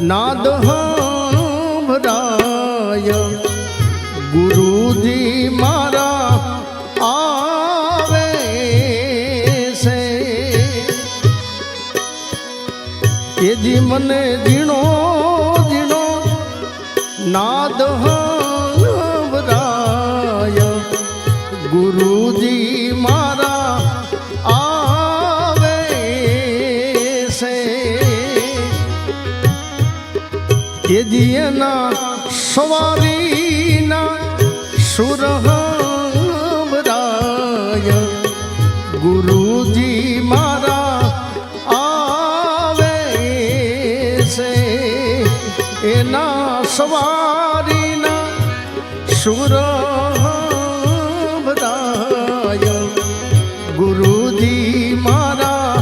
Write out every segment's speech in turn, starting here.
નાદ સાંભળાય ગુરુજી મારા આવે છે એ જી મને ઝીણો ઝીણો નાદ સાંભળાય ગુરુજી મારા આવે છે એ જી એના સવારીના સુર સાંભળાય ગુરુજી મારા આવે છે એના સવારીના સુર સાંભળાય ગુરુજી મારા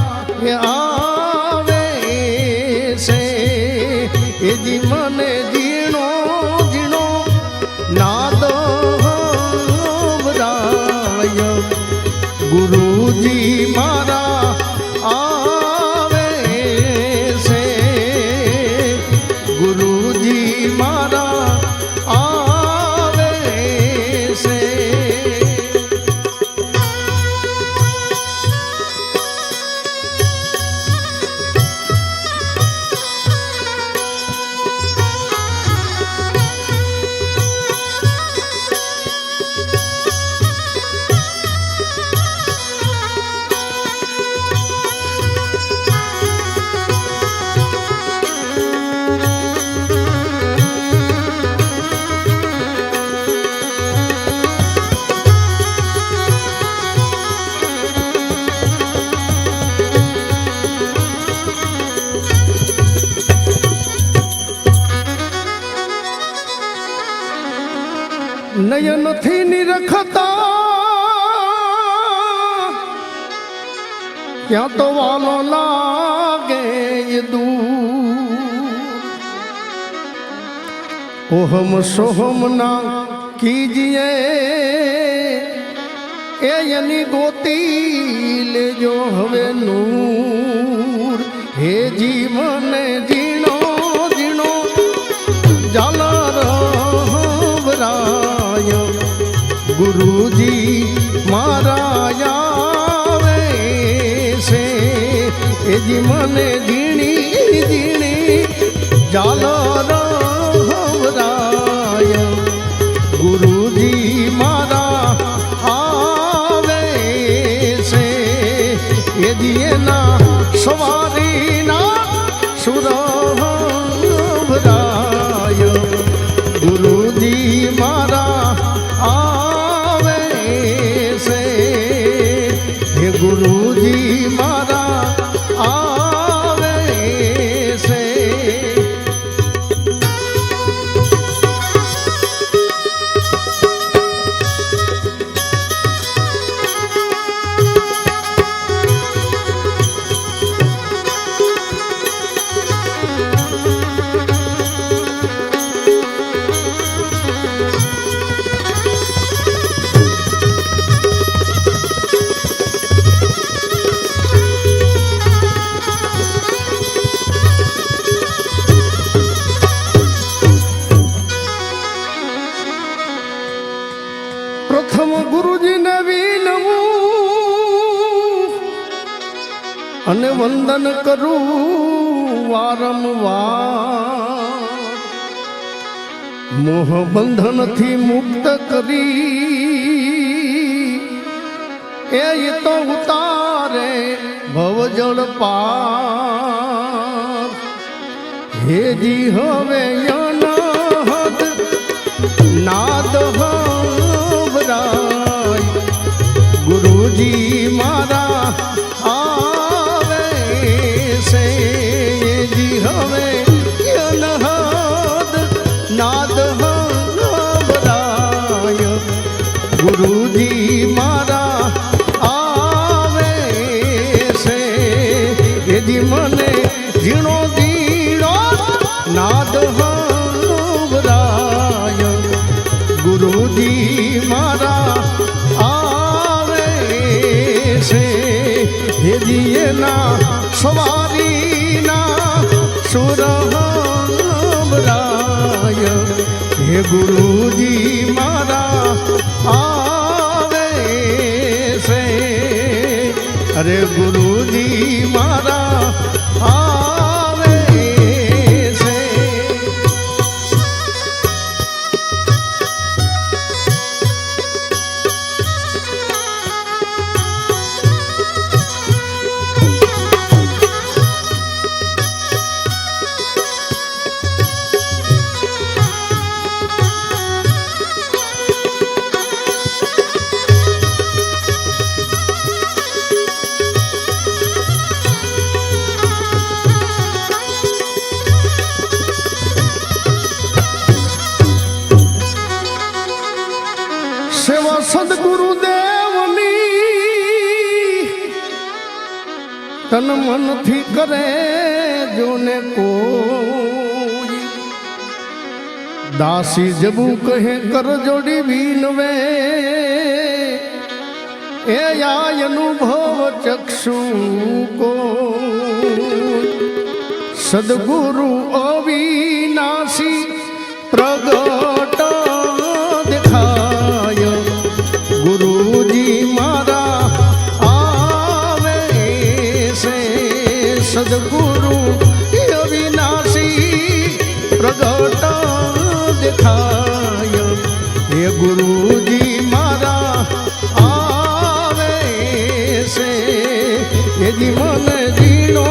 આવે છે એ જી મને ઝીણો ઝીણો નાદ સાંભળાય ગુરુજી મારા આવે છે ગુરુજી મારા આવે છે નયનથી નિરખતા ત્યાં તો વાલો લાગે દૂર ઓહમ સોહમ ના કીજીએ એની ગોતી લેજો હવે નૂર હે જીવન જીણો જીણો જાલર ગુરુજી મારા આવે છે એ જી મને ઝીણી ઝીણી ઝાલર સંભળાય ગુરુજી મારા આવે છે એ જી એના સવારીના સુર સંભળાય ગુરુજી મારા આવે છે હે ગુરુજી મારા આવે છે પ્રથમ ગુરુજીને વિનવું અને વંદન કરું વારંવાર મોહ બંધનથી મુક્ત કરી એ તો ઉતારે ભવજળ પાર હે જી હવે અનહદ નાદ ગુરુજી મારા આવે છે જી હવે અનહદ નાદ સંભળાય ગુરુજી મારા આવે છે એ જી મને ઝીણો ઝીણો નાદ સંભળાય ગુરુજી મારા આવે છે હે જી એના સવારીના સુર સંભળાય હે ગુરુજી મારા આવે છે અરે ગુરુજી મારા આવે છે સેવા સદગુરુદેવની તન મનથી કરે જોને કોઈ દાસી જબુ કહે કર જોડી વિનવે એ આય અનુભવ ચક્ષુ કો સદગુરુ અવિનાશી પ્રગટ દેખાય ગુરુજી મારા આવે છે સદગુરુ અવિનાશી પ્રગટ દેખાય હે ગુરુજી મારા આવે છે એ જીવન જીણો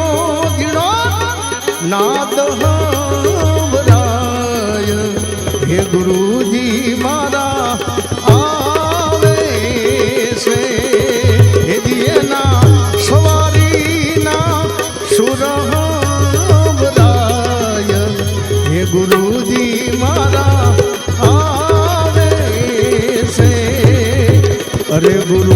જીણો નાદ હંભળાય હે ગુરુજી મારા આવે છે એ દિયેના સવારીના સુર હંભળાય હે ગુરુજી મારા આવે છે અરે ગુરુ